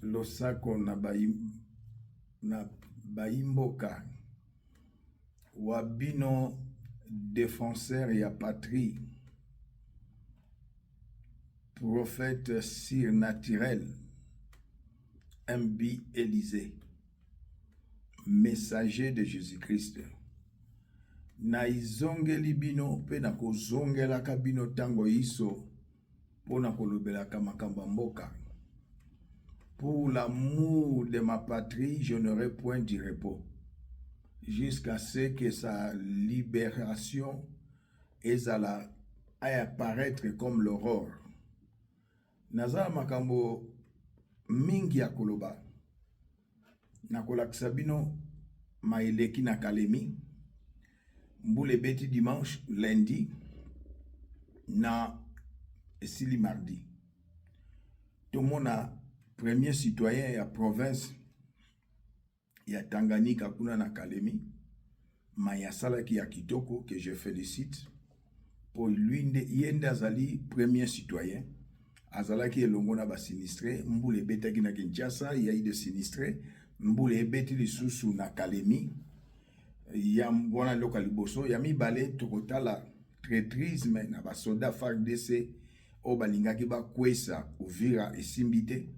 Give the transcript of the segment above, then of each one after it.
losako na baimboka wabino défenseur ya patrie prophète surnaturel MB Élysée messager de Jésus-Christ na izongeli bino pe na kozongelaka bino tango iso pona kolobelaka makambo mboka. Pour l'amour de ma patrie, je n'aurai point de repos jusqu'à ce que sa libération aille apparaître comme l'aurore. Nazala makambo mingi ya koloba na kolakisa bino maeleki na kalemi mbule beti dimanche lundi na esili mardi. Tout le monde a premier citoyen ya province ya Tanganyika kuna na Kalemi Mayasalaki ya kitoko que je félicite pour lui yende azali premier citoyen azalaki elongo na ba sinistré mbule betaki na Kinshasa ya ide sinistré mbule beti lisusu na Kalemi ya mbona loka liboso ya mibale tokotala traîtrisme na ba soda FARDC o balingaki ba kwesa Uvira esimbite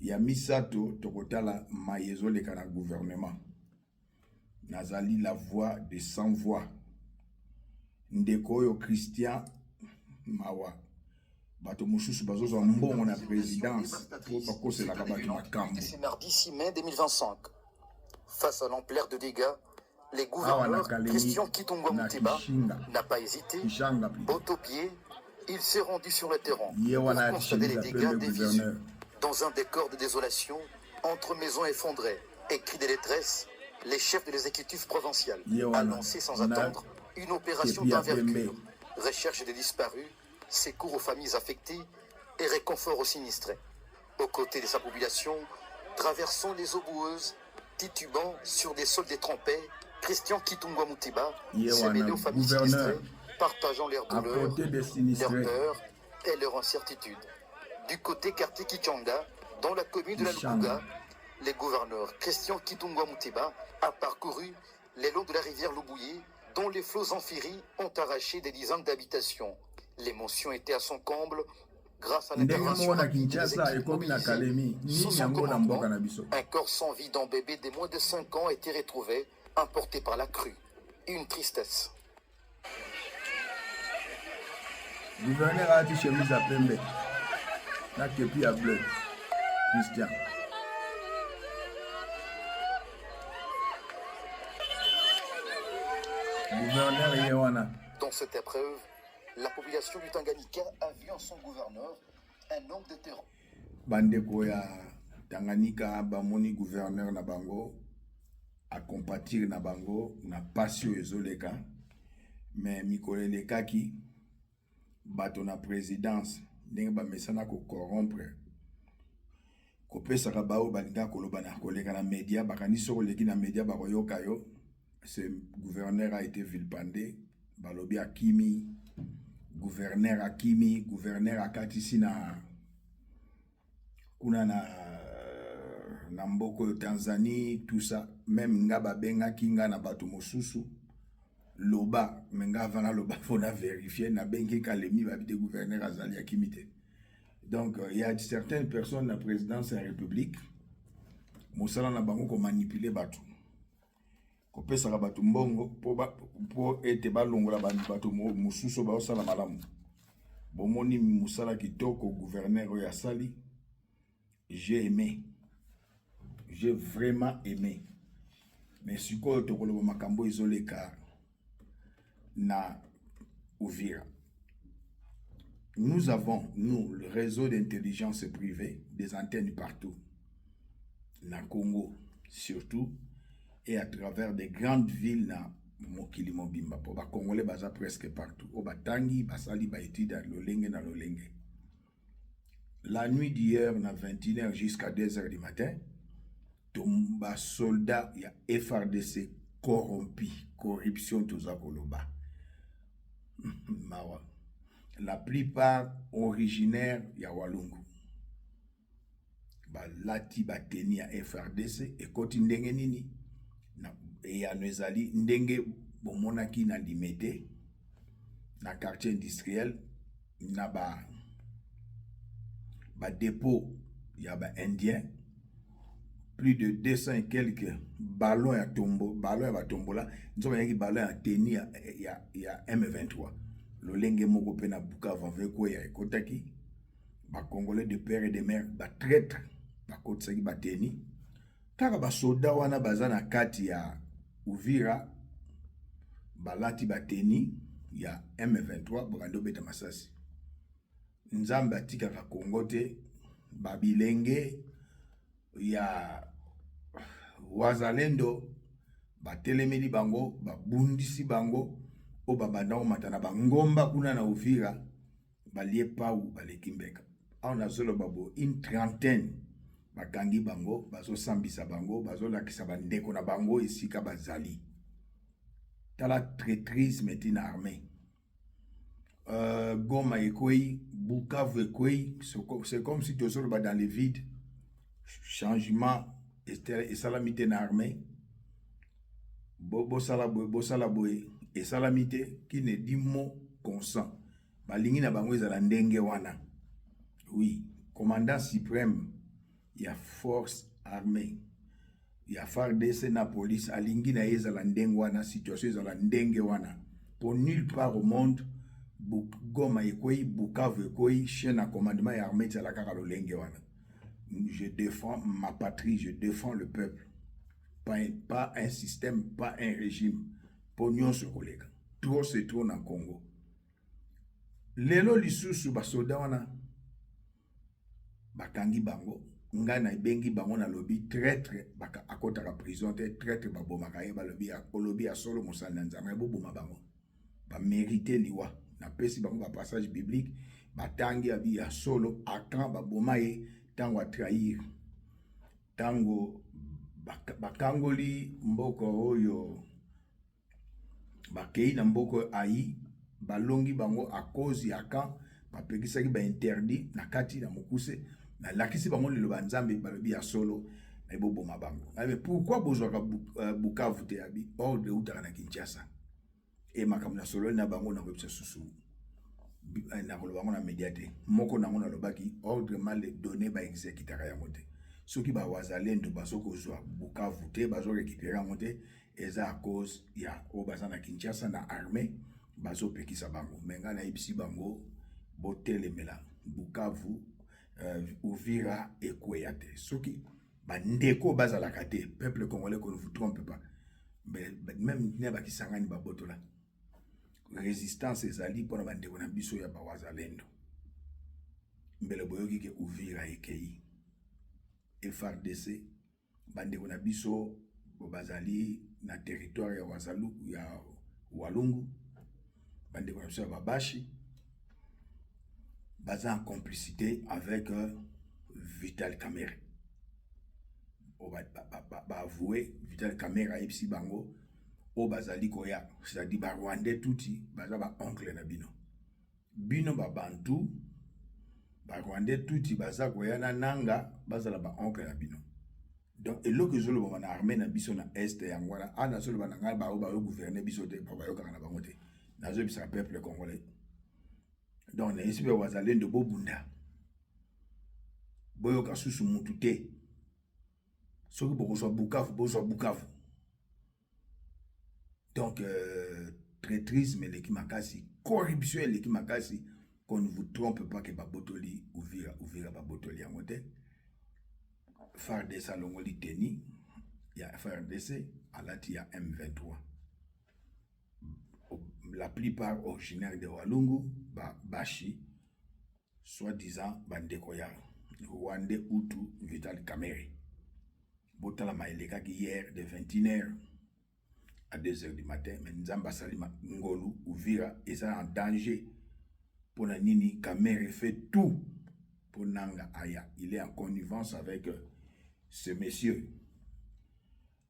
ya misato tokotala mayezoleka na gouvernement nazali la voix de sans voix ndeko oyo Christian Mawa bato mususu bazozo mbongo na présidence pour bakosela ka bato makambo. C'est mardi 6 mai 2025. Face à l'ampleur de dégâts, les gouverneurs Christian Kitungwa Muteba n'a pas hésité. Autopied, il s'est rendu sur le terrain pour constater les dégâts des vies. Dans un décor de désolation, entre maisons effondrées et cris de détresse, les chefs de l'exécutif provincial ont lancé sans attendre une opération d'envergure, recherche des disparus, secours aux familles affectées et réconfort aux sinistrés. Aux côtés de sa population, traversant les eaux boueuses, titubant sur des sols détrempés, Christian Kitungwa Muteba s'est mêlé aux familles sinistrées, partageant leur douleur, leur peur et leur incertitude. Du côté quartier Kichanga, dans la commune de la Lukuga, les gouverneurs Christian Kitungwa Muteba a parcouru les longs de la rivière Lubouye, dont les flots amphiries ont arraché des dizaines d'habitations. L'émotion était à son comble grâce à l'intervention un corps sans vie d'un bébé de moins de 5 ans a été retrouvé, emporté par la crue. Une tristesse. Gouverneur a dit chemise à pembe. La kepi à bleu. Christian. Gouverneur Yewana. Dans cette épreuve, la population du Tanganyika a vu en son gouverneur un homme de terrain. Bandeko ya Tanganyika bamoni gouverneur na bango a compatir na bango na passion ezoleka mais mikolo lekaki bato na présidence ndenge bamesana ko corrompre kopesaka bao balinga koloba na koleka na média bakanisi soko leki na média bakoyoka yo. Ce gouverneur a été vilipendé balobi akimi gouverneur akimi gouverneur akatisi na kuna na mboko Tanzanie tout ça même ngaba benga kinga na bato mosusu loba menga vana loba fona vérifier na bengi kalemi babite gouverneur azali akimite. Donc il y a certaines personnes na présidence de la République mosala na bango ko manipuler bato ko pesa ka bato mbongo po ete balongola bato mosusu ba osala malamu bomoni musala kitoko gouverneur ya sali. J'ai aimé. J'ai vraiment aimé. Mais si quoi tu veux makambo izoleka na Uvira. Nous avons, nous, le réseau d'intelligence privée, des antennes partout. Na Congo, surtout, et à travers des grandes villes na Mokili Mobimba. Pour les Congolais, baza presque partout. Au Batangi, Basali, Baïti, dans l'Olenge, dans l'Olenge. La nuit d'hier, na 21h jusqu'à 2h du matin, tomba soldat ya FRDC corrompu, corruption toza koloba. La plupart originaires ya Walungu. balati bateni ya FRDC ekoti ndenge nini na eyano ezali ndenge bomonaki na Limete na quartier industriel na ba dépôt ya ba indien, plus de 200 et quelques ballons ya batombola nzo bayaki ballon ya teni ya M23 lolenge moko pe na Bukavu avec ya ekotaki ba congolais de père et de mère ba traître ba kotsaki ba teni kaka ba soda wana baza na kati ya Uvira balati ba teni ya M23 bokando beta masasi nzambe atikaka Kongo te babilenge ya wazalendo batelemeli bango babundisi bango o babanda komata na bangomba kuna na Uvira balie pau baleki mbeka awa nazoloba bo une trentaine bakangi bango bazosambisa bango bazolakisa bandeko na bango esika bazali tala traîtrise meti na armée. Goma ekwei, Bukavu ekwei, c'est comme si tu sois dans le vide. Changement et salamité na armée. Bo salaboy et salamité qui ne dit mot consent. Balingi na bango ezala ndenge wana. Oui, commandant suprême ya force armée. Ya FARDC na police alingi na ezala ndenge wana, situation ezala ndenge wana. Pour nulle part au monde Goma ekwei, Bukavu ekwei, chaîne à commandement et armée tala kaka lolenge wana. Je défends ma patrie, je défends le peuple. Pas un système, pas un régime. Pognon ce collègue. Trop c'est trop na Congo. Lelo lisusu basoda wana bakangi bango. Nga na bengi bango na lobby traître baka akota ka prison te traître babomaka ye balobi ya solo mosala nzambe boboma bango. Ba mériter liwa. Na pesi bango ba passage biblique batangi abi ya solo akan baboma ye tango a trahir tango bakangoli mboko oyo bakei na mboko ayi balongi bango a cause ya kan bapekisaki ba interdit na kati na mokuse na lakisi bango lelo banzambe balobi ya solo na boboma bango. Mais pourquoi bozwaka Bukavu te abi ordre utaka na Kinshasa et makambo na solo na bango na website susu na kolobango na médiate moko nango na lobaki ordre mal donné ba exécutera ya mote soki ba wazalendo basoko zwa Bukavu te bazo récupérer mote eza à cause ya obaza na Kinshasa na armée bazo pekisa bango menga na ibisi bango botelemela Bukavu Uvira ekweya te soki bandeko bazalaka te peuple congolais qu'on ne vous trompe pas mais même ne bakisangani babotola résistance ezali pona bandeko na biso ya bawazalendo mbele boyoki ke Uvira ekei FARDC bandeko na biso bazali na territoire ya Wazalu ya Walungu bandeko na biso ya Babashi baza en complicité avec Vital Kamerhe ba avoué Vital Kamerhe a epsi bango o bazali koya c'est-à-dire ba Rwandais touti baza ba oncle na bino ba Bantu ba Rwandais touti baza koya na nanga bazala ba oncle na bino donc eloko zolo ba na armée na biso na est ya ngwana ana zolo ba nanga ba o gouverner biso te ba yo kaka na bango te na zo bisa peuple congolais donc na isibe wazalendo bobunda boyo kasusu mutu te soki bozwa Bukavu donc traîtrisme eleki makasi corruption eleki makasi qu'on ne vous trompe pas que babotoli Uvira babotoli yango te FARDC alongoli teni ya FARDC alati ya M23 la plupart originaires de Walungu Bashi soi-disant bandeko ya Rwandais Hutu Vital Kamerhe botala maelekaki hier de 21h à 2h du matin mais nzamba salima ngolu Uvira eza en danger pour la nini Kamerhe fait tout pour nanga aya il est en connivence avec ce monsieur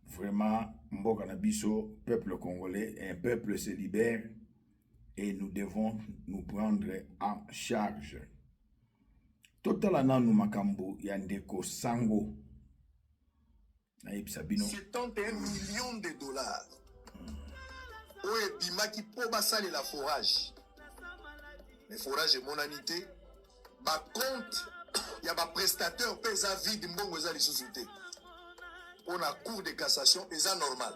vraiment mboka na biso peuple congolais un peuple se libère et nous devons nous prendre en charge totala nanu makambo ya ndeko Sango. 71 millions de dollars. Oye bimaki po basali la forage. Le forage est monanité. Ba compte ya ba prestataire pesa vide mbongo za li société. On a cour de cassation et ça normal.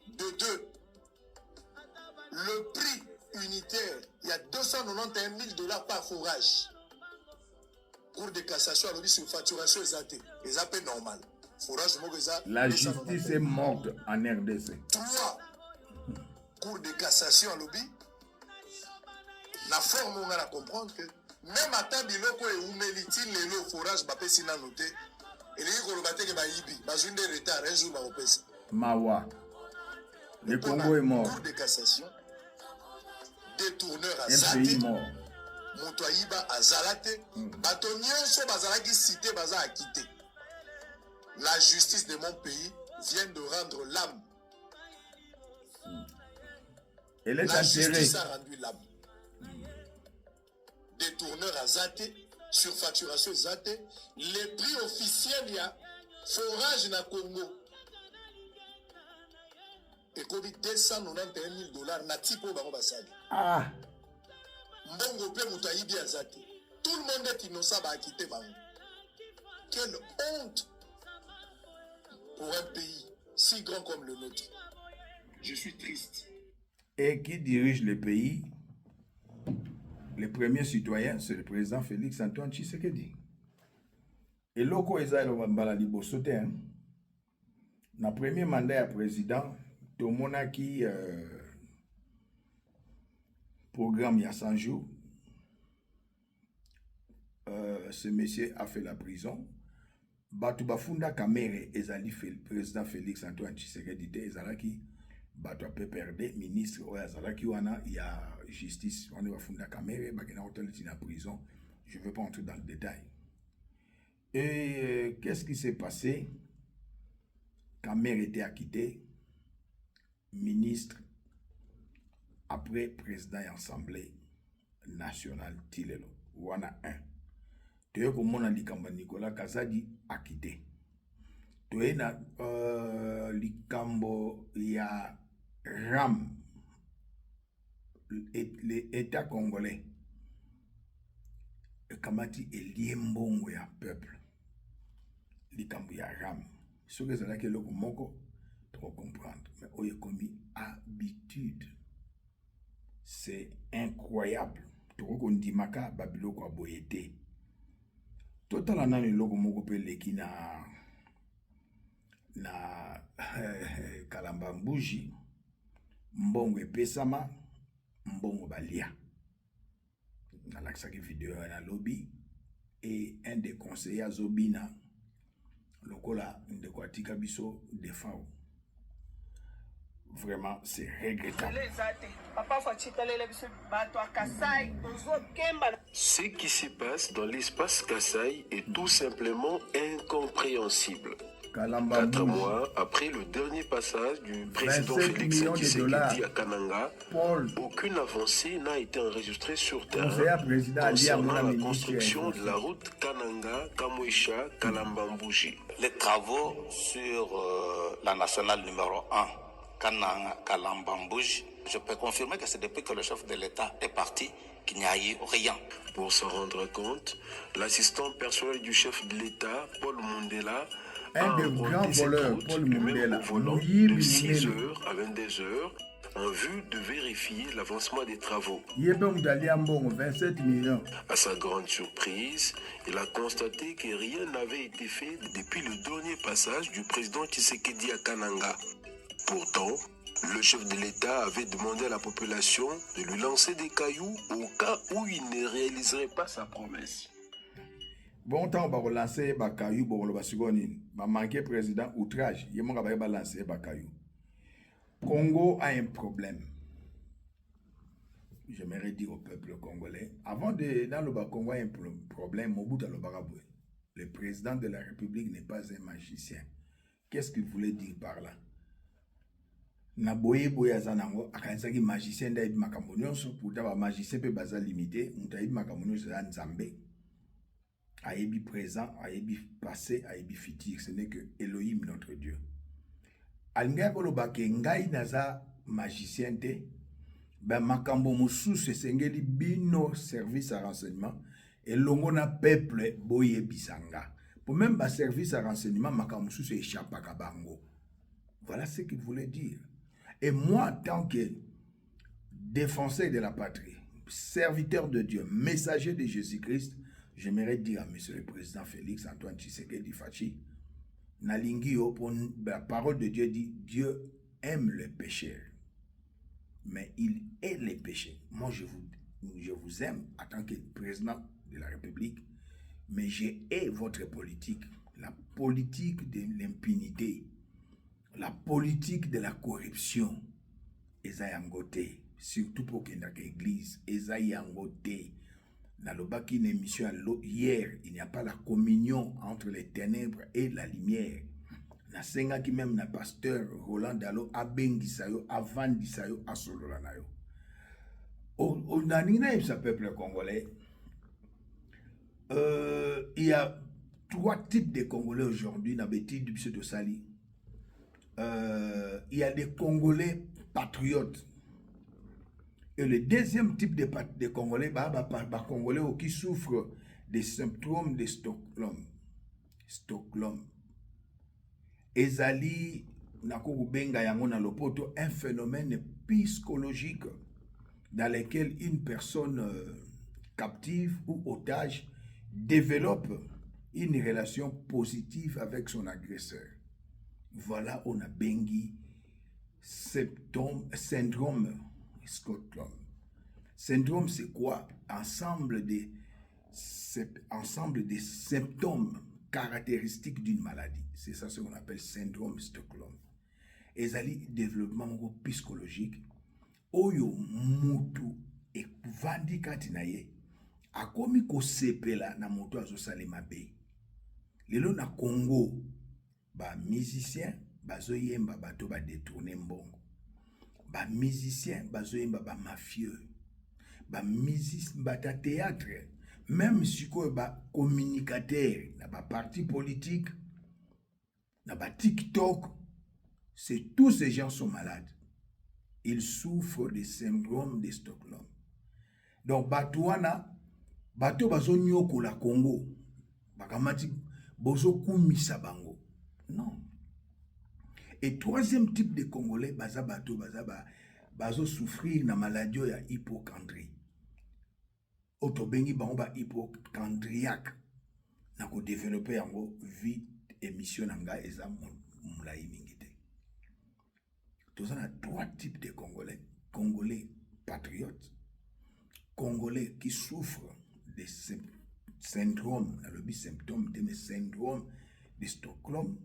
De deux, le prix unitaire, il y a 291 000 dollars par forage. Cour de cassation, alors sur facturation, et ça peut normal. Forage, la justice est morte en RDC. 3. Cour de cassation, à lobby. La forme, on va comprendre que même à temps de l'eau, où mélitine le forage, bah, si n'a noté. Et les gens qui ont été bah, une de retard, un jour, bah, on peut. Mawa. Le Congo est mort. Cour de cassation. Détourneur à Zate. Mort. Motoaïba à Zalate. Batoniens sont bazalaki cité, baza à quitter. La justice de mon pays vient de rendre l'âme. Elle est la enterrée. Justice a rendu l'âme. Détourneur à Zate, surfacturation Zate, les prix officiels, il y a forage na Congo. Et comme 291 000 dollars, na tipo basali. Ah! Mbongo pe Moutaïbi à Zate. Tout le monde est innocent à quitter Bango. Quelle honte pour un pays si grand comme le nôtre. Je suis triste. Et qui dirige le pays? Le premier citoyen, c'est le président Félix Antoine Tshisekedi. Et loko eza mbala liboso te. Na premier mandat ya président, tomonaki programme il y a 100 jours. Ce monsieur a fait la prison. Batu bafunda kamere ezali président Félix Antoine Tshisekedi te ezalaki batu ape perdre ministre oyo azalaki wana ya justice wana bafunda kamere bakena hoteleti na prison. Je ne veux pas entrer dans le détail. Et qu'est-ce qui s'est passé? Kamere était acquitté, ministre après président et assemblée nationale Tilelo wana 1. Toye komona likambo Nicolas Kazadi acquitté. Toye na likambo ya RAM l'État congolais kamati elie mbongo ya peuple. Likambo ya RAM. Ce que c'est là que le moko trop comprendre. Mais oye komi habitude. C'est incroyable. Toko ndimaka babilo kwa boyete. Total nani loko moko pe leki na Kalamba Mbuji mbongo epesama mbongo balia. Na laksaki vidéo na lobby et un des conseillers Zobina lokola ndeko atika biso defao. Vraiment, c'est regrettable. Ce qui se passe dans l'espace Kasaï est tout simplement incompréhensible. 4 mois après le dernier passage du président Félix Tshisekedi à Kananga, aucune avancée n'a été enregistrée sur terrain concernant la construction de la route Kananga-Kamwesha-Kalamba-Mbuji. Les travaux sur la nationale numéro 1, Kananga-Kalamba-Mbuji, je peux confirmer que c'est depuis que le chef de l'État est parti qu'il n'y a eu rien. Pour s'en rendre compte, l'assistant personnel du chef de l'État, Paul Mundela, un des grands voleurs, Paul Mundela, de 6h à 22h, en vue de vérifier l'avancement des travaux. 27 millions. À sa grande surprise, il a constaté que rien n'avait été fait depuis le dernier passage du président Tshisekedi à Kananga. Pourtant, le chef de l'État avait demandé à la population de lui lancer des cailloux au cas où il ne réaliserait pas sa promesse. Bon temps, on va relancer des cailloux pour le seconde. Va manquer président outrage. Il va lancer des cailloux. Congo a un problème. J'aimerais dire au peuple congolais, avant de dans le Congo a un problème, Mobutu Lobaraboué. Le président de la République n'est pas un magicien. Qu'est-ce qu'il voulait dire par là? Na boye azanango akansaki magicien da ibi makambo nyonso pourtant ba magicien pe baza limité mutayibi makambo nyonso za nzambe ayebi présent, ayebi passé, ayebi futur. Ce n'est que Elohim notre Dieu. Alinga koloba ke ngai naza magicien te, ben makambo mosusu esengeli bino service à renseignement et longo na peuple boye bisanga. Pour même ba service à renseignement makambo mosusu échappe à bango. Voilà ce qu'il voulait dire. Et moi, en tant que défenseur de la patrie, serviteur de Dieu, messager de Jésus-Christ, j'aimerais dire à Monsieur le Président Félix Antoine Tshisekedi Fachi, Nalingio, pour la parole de Dieu dit, Dieu aime les pécheurs, mais il hait les péchés. Moi, je vous aime en tant que président de la République, mais je hais votre politique, la politique de l'impunité, la politique de la corruption. Ezayangote, surtout pour qu'il y ait l'église, Ezayangote. Dans une émission hier, il n'y a pas la communion entre les ténèbres et la lumière. Na senga qui même na pasteur Roland Dalo abengisayo avandisayo asololanayo. Au nanina ce peuple congolais, il y a 3 types de Congolais aujourd'hui na beti du pseudo Sali. Il y a des Congolais patriotes. Et le deuxième type de Congolais, Congolais qui souffrent des symptômes de Stockholm. Ezali, un phénomène psychologique dans lequel une personne captive ou otage développe une relation positive avec son agresseur. Voilà, on a bengi syndrome Stockholm. Syndrome, c'est quoi? Ensemble des symptômes caractéristiques d'une maladie. C'est ça ce qu'on appelle syndrome Stockholm. Et ça dit développement psychologique. Oyo mutu et vandi katinaye. Akomi ko sepela na moto azo salema be. Lelo na Congo, ba musicien bazo yemba bato ba détourner mbongo. Ba musicien bazo yemba ba mafieux. Ba musicien bata théâtre. Même si quoi ba communicateur, na ba parti politique, na ba TikTok, c'est tous ces gens sont malades. Ils souffrent du syndrome de Stockholm. Donc batouana bato bazo nyoko la Congo. Bakamati bozo kumisa bango. Non. Et troisième type de Congolais bazo souffrir na maladie ya hypochondrie. Otobengi bango ba hypochondriaque na ko développer yango vie émission nanga eza mulayi mingi te. Tous on a 3 types de Congolais. Congolais patriotes, Congolais qui souffrent des syndromes, le symptôme de syndrome de Stockholm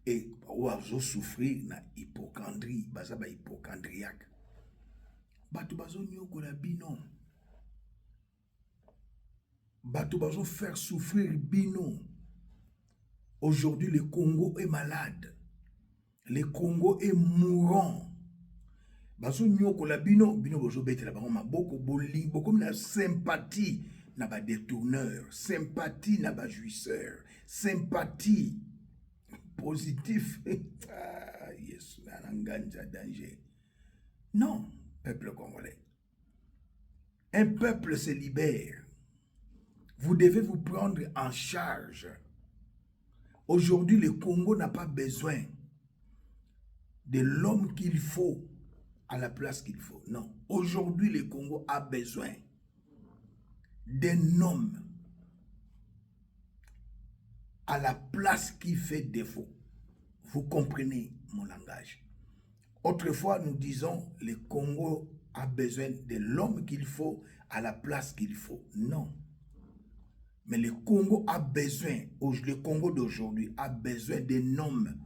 et oazo souffrir na hypochondrie, baza ba hypochondriaque. Bato bazo nyoko la bino. Bato bazo faire souffrir bino. Aujourd'hui, le Congo est malade. Le Congo est mourant. Bazo nyoko la bino bazo betela bango maboko boli, beaucoup na sympathie na ba détourneur, sympathie na ba jouisseur, sympathie positif. Ah, yes, nananganja danger. Non, peuple congolais. Un peuple se libère. Vous devez vous prendre en charge. Aujourd'hui, le Congo n'a pas besoin de l'homme qu'il faut à la place qu'il faut. Non. Aujourd'hui, le Congo a besoin d'un homme à la place qui fait défaut. Vous comprenez mon langage. Autrefois, nous disons, le Congo a besoin de l'homme qu'il faut à la place qu'il faut. Non. Mais le Congo a besoin, le Congo d'aujourd'hui a besoin d'un homme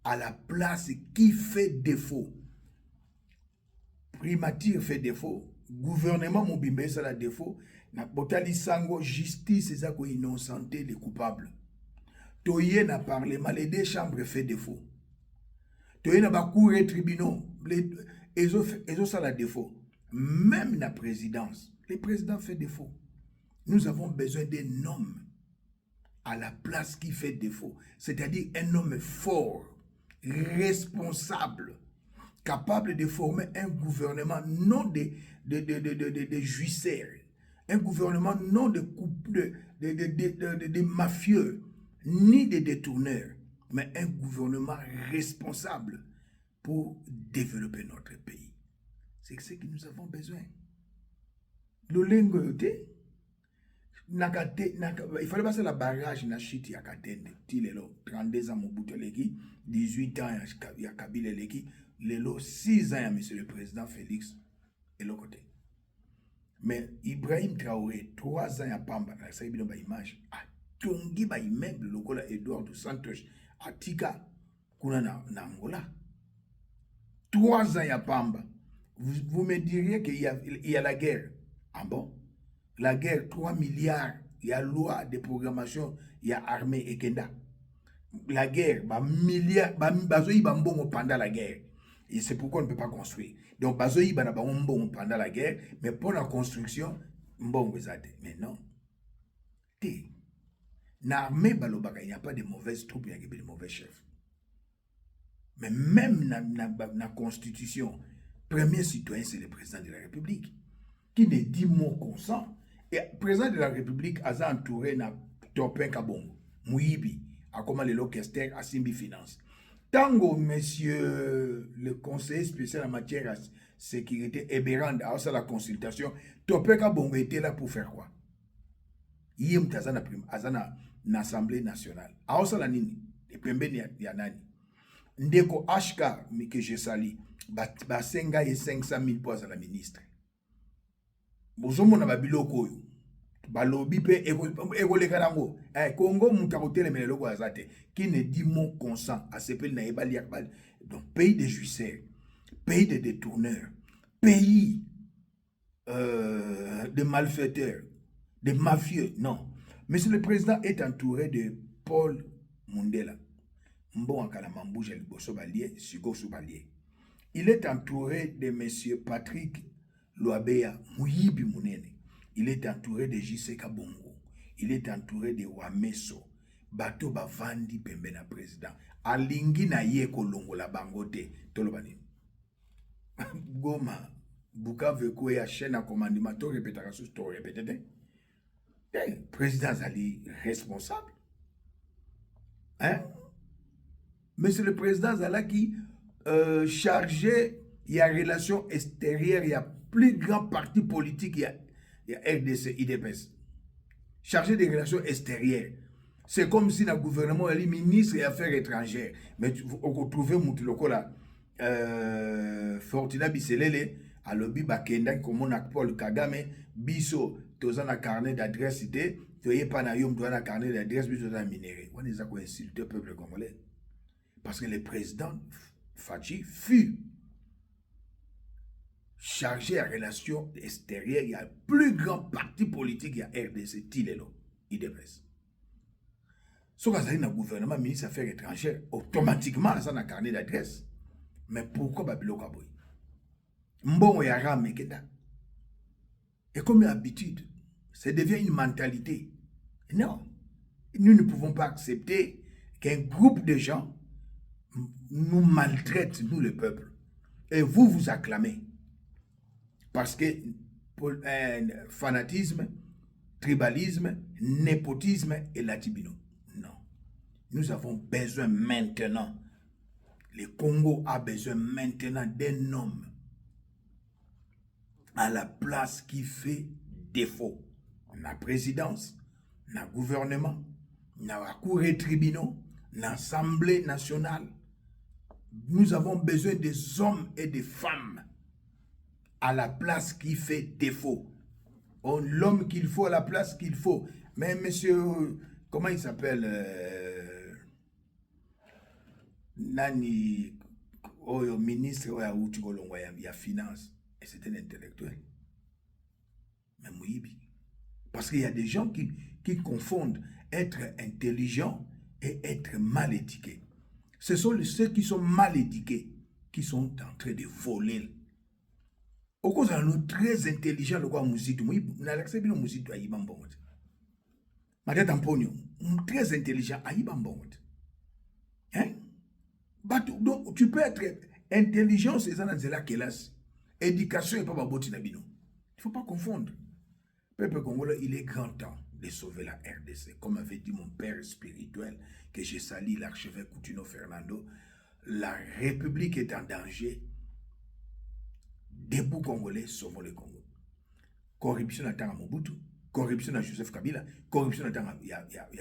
à la place qui fait défaut. Primature fait défaut. Gouvernement Mobimbe ça la défaut. Na botali sango justice eza ko innocenter les coupables. Toye na parlement les 2 chambres fait défaut. Toye na ba cour et tribunaux ezo ça la défaut. Même la présidence, le président fait défaut. Nous avons besoin d'un homme à la place qui fait défaut. C'est-à-dire un homme fort, responsable, capable de former un gouvernement non de jouisseurs, un gouvernement non de mafieux, ni de détourneurs, mais un gouvernement responsable pour développer notre pays. C'est ce que nous avons besoin. L'olengo yote, il fallait passer la barrage na chiti ya Katende. Ti lelo 32 ans Mobutu leki, 18 ans ya Kabila leki, lelo 6 ans ya monsieur le président Félix et le côté. Mais Ibrahim Traoré 3 ans ya pamba na sa bino ba image a tongi ba immeuble lokola Edouard dos Santos atika kuna na Angola. 3 ans ya pamba. Vous me diriez qu'il y a la guerre. Ah bon? La guerre, 3 milliards, il y a loi de programmation, il y a armée et Kenda. La guerre, milliards, pendant la guerre. Et c'est pourquoi on ne peut pas construire. Donc, bazoï pendant la guerre, mais pour la construction, mais non. L'armée, il n'y a pas de mauvaises troupes, il y a de mauvais chefs. Mais même dans la constitution, premier citoyen, c'est le président de la République, qui ne dit mot consent. Et le président de la République a entouré na Topin Kabongo, Mouibi, a comment le Lokester, a Simbi Finance. Tango, monsieur le conseiller spécial en matière de sécurité, Eberand, a aussi la consultation, Topin Kabongo était là pour faire quoi? Yem Tazana Prime, Azana, l'Assemblée nationale. A aussi la nini, et Pembe Yanani. Ndeko HK, que je salue, Basenga et 500 000 points à la ministre. Bozomona babiloko oyo balobi pe ekoleka nango Congo mutakotelema eloko azate qui ne dit mot consent à ce pays na ebali yakbal. Donc pays de jouisseurs, pays de détourneurs, pays de malfaiteurs, de mafieux. Non, monsieur le président est entouré de Paul Mundela Mbon akala mambouja liboso balie siko sou balie. Il est entouré de monsieur Patrick Loabeya Mouyibi Mounene. Il est entouré de J.C. Kabongo. Il est entouré de Wameso. Bato Bavandi Pembena président. Alingi na ye kolongo la bangote. Tolobani. Goma. Bukavu ko ya chaîne à commandement. To répétera sous to répété. Président Zali responsable. Hein? Monsieur le président Zalaki chargé, il y a relation extérieure, il y a plus grand parti politique, il y a RDC, IDPS. Chargé des relations extérieures. C'est comme si le gouvernement est ministre des Affaires étrangères. Mais vous retrouvez Moutilokola, Fortuna Biselele, à l'objet Bakenda, comme on a Paul Kagame, Biso, Tozana carnet d'adresse, Toye Panayom, Tozana carnet d'adresse, Biso dans minéré. On les a insulté au peuple congolais. Parce que le président Fachi fut chargé à relations extérieures. Il y a le plus grand parti politique, il y a RDC, Tilelo, IDPS. Si vous avez un gouvernement, ministre des Affaires étrangères, automatiquement, ça n'a carnet d'adresse. Mais pourquoi Babilo Kaboy? Mbongo Yara Mekeda. Et comme d'habitude, ça devient une mentalité. Non. Nous ne pouvons pas accepter qu'un groupe de gens nous maltraite, nous le peuple. Et vous vous acclamez. Parce que fanatisme, tribalisme, népotisme et latibino. Non. Nous avons besoin maintenant, le Congo a besoin maintenant d'un homme à la place qui fait défaut. La présidence, le gouvernement, la cour et tribunaux, l'Assemblée nationale. Nous avons besoin des hommes et des femmes à la place qui fait défaut. L'homme qu'il faut à la place qu'il faut. Mais monsieur, comment il s'appelle Nani, ministre de la Finance. Et c'est un intellectuel. Mais Mouibi. Parce qu'il y a des gens qui confondent être intelligent et être mal éduqué. Ce sont ceux qui sont mal éduqués qui sont en train de voler Au cause nous très intelligent le quoi musique moi na l'accepte bien musique ayiba mbongo mata tamponio très intelligent ayiba mbongo hein donc tu peux être intelligence et ça dans la classe éducation et pas baboti na bino il faut pas confondre. Peuple congolais, il est grand temps de sauver la RDC comme avait dit mon père spirituel que j'ai sali l'archevêque Coutinho Fernando. La République est en danger. Debout Congolais, sauvons le Congo. Corruption attend à Mobutu, corruption à Joseph Kabila, corruption attend à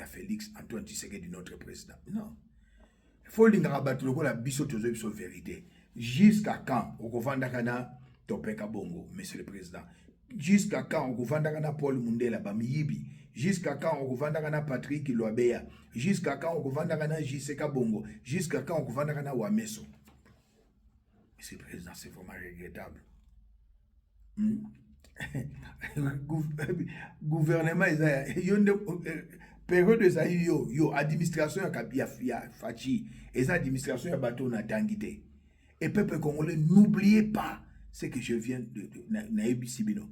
Félix Antoine Tshisekedi, notre président. Non. Il faut le rabattre la biso vérité. Jusqu'à quand on va kana Topeka Bongo, monsieur le président? Jusqu'à quand on va Paul Mundela Bamiyibi? Jusqu'à quand on va Patrick Loabeya? Jusqu'à quand on va Jiseka Bongo? Jusqu'à quand on va Wameso? Monsieur le président, c'est vraiment regrettable. Gouvernement, période de ça, yo administration ya fachi, et ça administration ya bateau na tangité. Et peuple congolais, n'oubliez pas ce que je viens de Naïbi Sibino.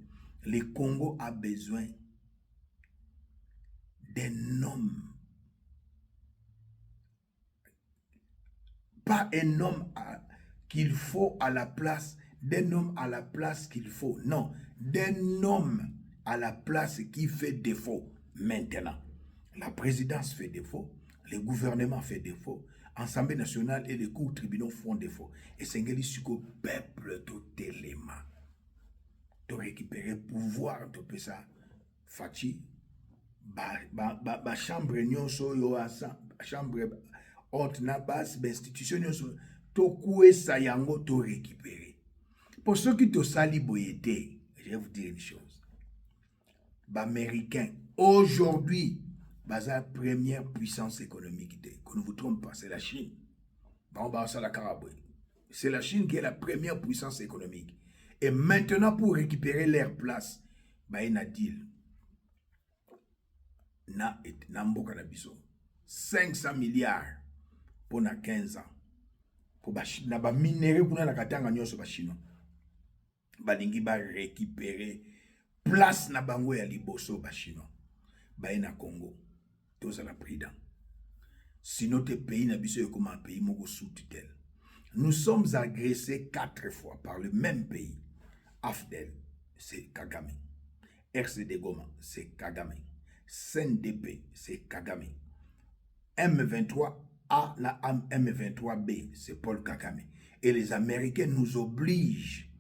Le Congo a besoin d'un homme. Pas un homme qu'il faut à la place, d'un homme à la place qu'il faut. Non, d'un homme à la place qui fait défaut maintenant. La présidence fait défaut, le gouvernement fait défaut, l'Assemblée nationale et les cours tribunaux font défaut. Et c'est ce que le peuple tout élément. De récupérer pouvoir de ça. Fachi, chambre nyonso yo chambre haute na basse, institution nyonso to kouesa yango to récupérer. Pour ceux qui te sali boyete, je vais vous dire une chose. Américain aujourd'hui, la première puissance économique, qu'on ne vous trompe pas, c'est la Chine. C'est la Chine qui est la première puissance économique. Et maintenant, pour récupérer leur place, il y a un deal. Na 500 milliards pour 15 ans. Pour na minéraux pour na katanga nyoso ba chinois. Balingi ba récupérer place na bango ya liboso ba chinois. Ba na Congo. Tous à la prudence. Sinon tes pays na biso comme un pays moko sous tutelle. Nous sommes agressés 4 fois par le même pays. AFDEL, c'est Kagame. RCD Goma, c'est Kagame. CNDP, c'est Kagame. M23A, la M23B, c'est Paul Kagame. Et les Américains nous obligent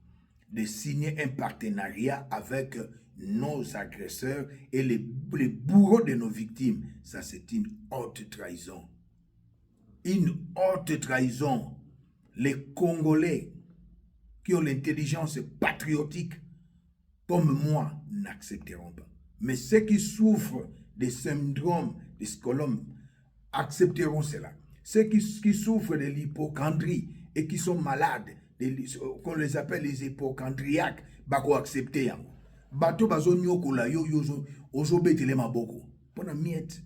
de signer un partenariat avec nos agresseurs et les bourreaux de nos victimes. Ça, c'est une haute trahison. Une haute trahison. Les Congolais qui ont l'intelligence patriotique, comme moi, n'accepteront pas. Mais ceux qui souffrent des syndromes de Stockholm accepteront cela. Ceux qui souffrent de l'hypochondrie et qui sont malades, qu'on les appelle les hypochondriaques, bako accepter. Bato bazo nyokola yo ozo betele maboko. Pona miette.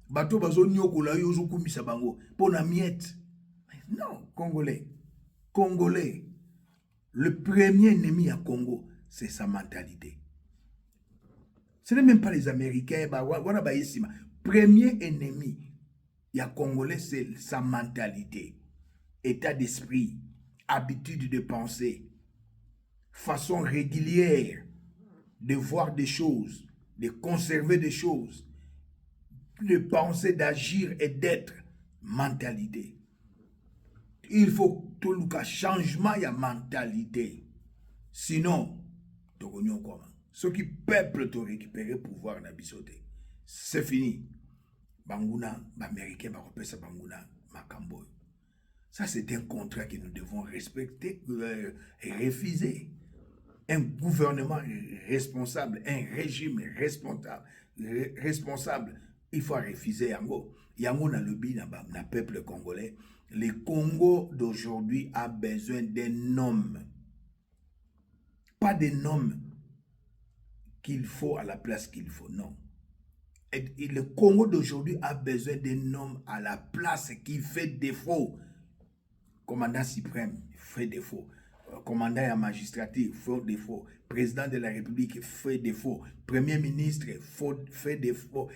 Bato bazo nyokola yo ozo kumisa bango. Pona miette. Non, Congolais. Le premier ennemi à Congo, c'est sa mentalité. Ce n'est même pas les Américains. Premier ennemi à Congolais, c'est sa mentalité. État d'esprit, habitude de penser, façon régulière de voir des choses, de conserver des choses, de penser, d'agir et d'être. Mentalité. Il faut tout le cas changement de mentalité. Sinon, ceux qui peuplent te récupérer pouvoir na bisoté. C'est fini. Banguna, Américain, Baropesa Banguna, Makambo. Ça, c'est un contrat que nous devons respecter et refuser. Un gouvernement responsable, un régime responsable, il faut refuser Yango. Yango na lobby na peuple congolais. Le Congo d'aujourd'hui a besoin d'un homme. Pas d'un homme qu'il faut à la place qu'il faut, non. Et le Congo d'aujourd'hui a besoin d'un homme à la place qui fait défaut. Commandant suprême fait défaut. commandant à magistrature fait défaut, président de la République fait défaut, premier ministre fait défaut,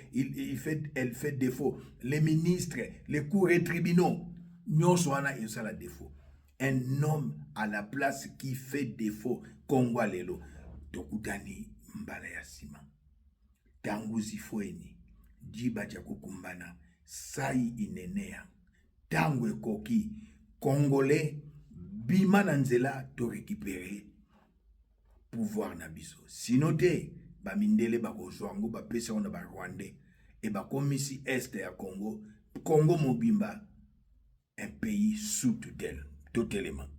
elle fait défaut, les ministres, les cours et tribunaux, nous sommes à défaut. Un homme à la place qui fait défaut, Congo lelo, tokutani mbala ya sima. Tangu zifueni, jiba jakukumbana, sai inenea, tangu ekoki, Congolais, bima nanzela to récupérer pouvoir na biso. Sinon te, ba mindele ba kozwango ba pesa on ba Rwandais et ba komisi est ya Congo, Congo mobimba, un pays sous tutelle, totalement.